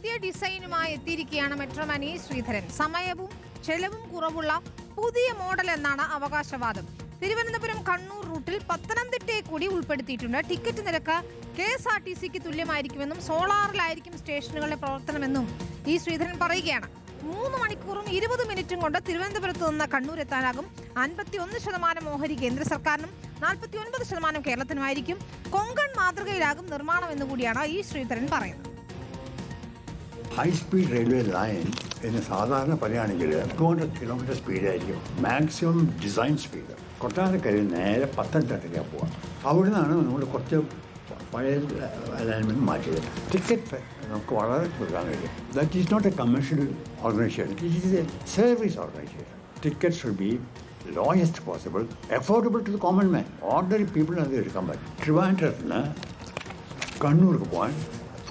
പുതിയ ഡിസൈനുമായി എത്തിയിരിക്കുകയാണ് metro man E Sreedharan. സമയവും ചെലവും കുറവുള്ള പുതിയ മോഡൽ എന്നാണ് അവകാശവാദം. തിരുവനന്തപുരം കണ്ണൂർ റൂട്ടിൽ പത്തനംതിട്ടയെ കൂടി ഉൾപ്പെടുത്തിയിട്ടുണ്ട്. ടിക്കറ്റ് നിരക്ക് KSRTCക്ക് തുല്യമായിരിക്കുമെന്നും സോളാറിലായിരിക്കും സ്റ്റേഷനുകളുടെ പ്രവർത്തനമെന്നും ഇ ശ്രീധരൻ പറയുകയാണ്. 3 മണിക്കൂറും 20 മിനിറ്റും കൊണ്ട് തിരുവനന്തപുരത്ത് നിന്ന് കണ്ണൂർ എത്താനാകും. 51% ഓഹരി കേന്ദ്ര സർക്കാരിനും 49% കേരളത്തിനുമായിരിക്കും. കൊങ്കൺ മാതൃകയിലാകും നിർമ്മാണം എന്നുകൂടിയാണ് ഇ ശ്രീധരൻ പറയുന്നത്. ഹൈ സ്പീഡ് റെയിൽവേ ലൈൻ എന്ന് സാധാരണ പറയുകയാണെങ്കിൽ 200 കിലോമീറ്റർ സ്പീഡായിരിക്കും മാക്സിമം ഡിസൈൻ സ്പീഡ്. കൊട്ടാരക്കരയിൽ നേരെ പത്തനംതിട്ടയ്ക്കാണ് പോവുക. അവിടെ നിന്നാണ് നമ്മൾ കുറച്ച് പഴയ അലൈൻമെൻറ്റ് മാറ്റിയത്. ടിക്കറ്റ് നമുക്ക് വളരെ കൊടുക്കാൻ കഴിയും. That is not a commercial organisation, it is a service organisation. Ticket should be lowest possible, affordable to the common man. Ordinary people അത് എടുക്കാൻ പറ്റും. ട്രിവാൻഡ്രത്തിൽ നിന്ന് കണ്ണൂർക്ക് പോകാൻ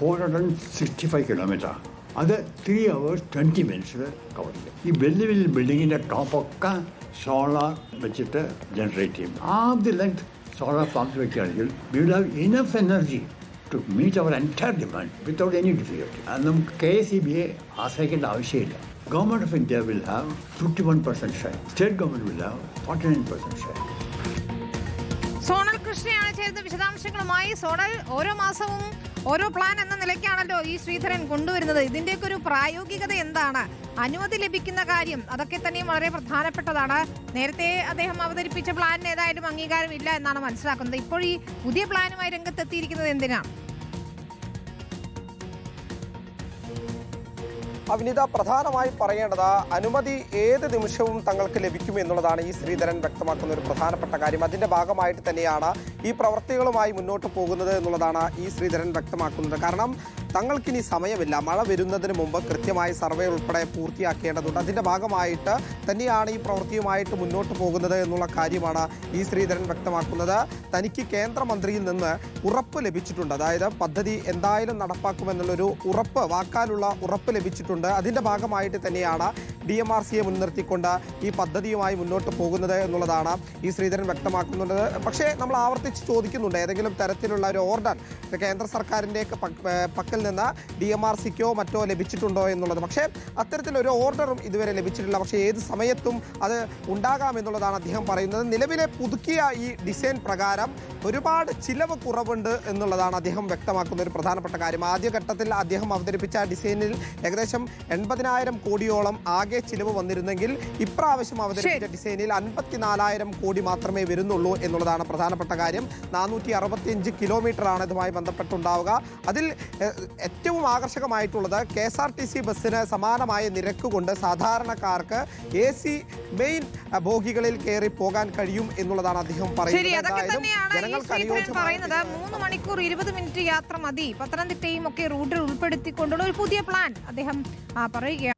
465 കിലോമീറ്റർ, അത് 3 hours 20 minutes കവർ ചെയ്യും. ഈ വലിയ വലിയ ബിൽഡിങ്ങിൻ്റെ ടോപ്പൊക്കെ സോളാർ വെച്ചിട്ട് ജനറേറ്റ് ചെയ്യും. Half the length solar plant വയ്ക്കുകയാണെങ്കിൽ we will have enough energy to meet our entire demand without any difficulty. അത് നമുക്ക് KSEBയെ ആശ്രയിക്കേണ്ട ആവശ്യമില്ല. Government of India will have 51% share, state government will have 49% share. Sonal കൃഷ്ണയാണ് ചേർന്ന് വിശദാംശങ്ങളുമായി. സോണൽ, ഓരോ മാസവും ഓരോ പ്ലാൻ എന്ന നിലയ്ക്കാണല്ലോ ഈ ശ്രീധരൻ കൊണ്ടുവരുന്നത്. ഇതിന്റെയൊക്കെ ഒരു പ്രായോഗികത എന്താണ്? അനുമതി ലഭിക്കുന്ന കാര്യം അതൊക്കെ തന്നെയും വളരെ പ്രധാനപ്പെട്ടതാണ്. നേരത്തെ അദ്ദേഹം അവതരിപ്പിച്ച പ്ലാനിന് ഏതായാലും അംഗീകാരമില്ല എന്നാണ് മനസ്സിലാക്കുന്നത്. ഇപ്പോൾ ഈ പുതിയ പ്ലാനുമായി രംഗത്തെത്തിയിരിക്കുന്നത് എന്തിനാണ്? അവിനിത, പ്രധാനമായി പറയേണ്ടത് അനുമതി ഏത് നിമിഷവും തങ്ങൾക്ക് ലഭിക്കും എന്നുള്ളതാണ് ഈ ശ്രീധരൻ വ്യക്തമാക്കുന്ന ഒരു പ്രധാനപ്പെട്ട കാര്യം. അതിൻ്റെ ഭാഗമായിട്ട് തന്നെയാണ് ഈ പ്രവർത്തികളുമായി മുന്നോട്ട് പോകുന്നത് എന്നുള്ളതാണ് ഈ ശ്രീധരൻ വ്യക്തമാക്കുന്നത്. കാരണം തങ്ങൾക്കിനി സമയമില്ല. മഴ വരുന്നതിന് മുമ്പ് കൃത്യമായി സർവേ ഉൾപ്പെടെ പൂർത്തിയാക്കേണ്ടതുണ്ട്. അതിൻ്റെ ഭാഗമായിട്ട് തന്നെയാണ് ഈ പ്രവൃത്തിയുമായിട്ട് മുന്നോട്ട് പോകുന്നത് എന്നുള്ള കാര്യമാണ് ഈ ശ്രീധരൻ വ്യക്തമാക്കുന്നത്. തനിക്ക് കേന്ദ്രമന്ത്രിയിൽ നിന്ന് ഉറപ്പ് ലഭിച്ചിട്ടുണ്ട്. അതായത് പദ്ധതി എന്തായാലും നടപ്പാക്കുമെന്നുള്ളൊരു ഉറപ്പ്, വാക്കാലുള്ള ഉറപ്പ് ലഭിച്ചിട്ടുണ്ട്. അതിൻ്റെ ഭാഗമായിട്ട് തന്നെയാണ് DMRCയെ മുൻനിർത്തിക്കൊണ്ട് ഈ പദ്ധതിയുമായി മുന്നോട്ട് പോകുന്നത് എന്നുള്ളതാണ് ഈ ശ്രീധരൻ വ്യക്തമാക്കുന്നുണ്ട്. പക്ഷേ നമ്മൾ ആവർത്തിച്ച് ചോദിക്കുന്നുണ്ട്, ഏതെങ്കിലും തരത്തിലുള്ള ഒരു ഓർഡർ കേന്ദ്ര സർക്കാരിൻ്റെ പക്കൽ നിന്ന് DMRCക്കോ മറ്റോ ലഭിച്ചിട്ടുണ്ടോ എന്നുള്ളത്. പക്ഷേ അത്തരത്തിലൊരു ഓർഡറും ഇതുവരെ ലഭിച്ചിട്ടില്ല. പക്ഷേ ഏത് സമയത്തും അത് ഉണ്ടാകാമെന്നുള്ളതാണ് അദ്ദേഹം പറയുന്നത്. നിലവിലെ പുതുക്കിയ ഈ ഡിസൈൻ പ്രകാരം ഒരുപാട് ചിലവ് കുറവുണ്ട് എന്നുള്ളതാണ് അദ്ദേഹം വ്യക്തമാക്കുന്ന ഒരു പ്രധാനപ്പെട്ട കാര്യം. ആദ്യഘട്ടത്തിൽ അദ്ദേഹം അവതരിപ്പിച്ച ഡിസൈനിൽ ഏകദേശം 80,000 കോടിയോളം ആകെ ചിലവ് വന്നിരുന്നെങ്കിൽ ഇപ്രാവശ്യം അവതരിപ്പിച്ച ഡിസൈനിൽ 54,000 കോടി മാത്രമേ വരുന്നുള്ളൂ എന്നുള്ളതാണ് പ്രധാനപ്പെട്ട കാര്യം. 465 കിലോമീറ്ററാണ് ഇതുമായി ബന്ധപ്പെട്ടുണ്ടാവുക. അതിൽ ഏറ്റവും ആകർഷകമായിട്ടുള്ളത് KSRTC ബസ്സിന് സമാനമായ നിരക്ക് കൊണ്ട് സാധാരണക്കാർക്ക് AC മെയിൻ ബോഗികളിൽ കയറി പോകാൻ കഴിയും എന്നുള്ളതാണ് അദ്ദേഹം പറയുന്നത്. 3 മണിക്കൂർ 20 മിനിറ്റ് യാത്ര മതി. പത്തനംതിട്ടയും ഒക്കെ റൂട്ടിൽ ഉൾപ്പെടുത്തിക്കൊണ്ടുള്ള ഒരു പുതിയ പ്ലാൻ അദ്ദേഹം പറയുകയാണ്.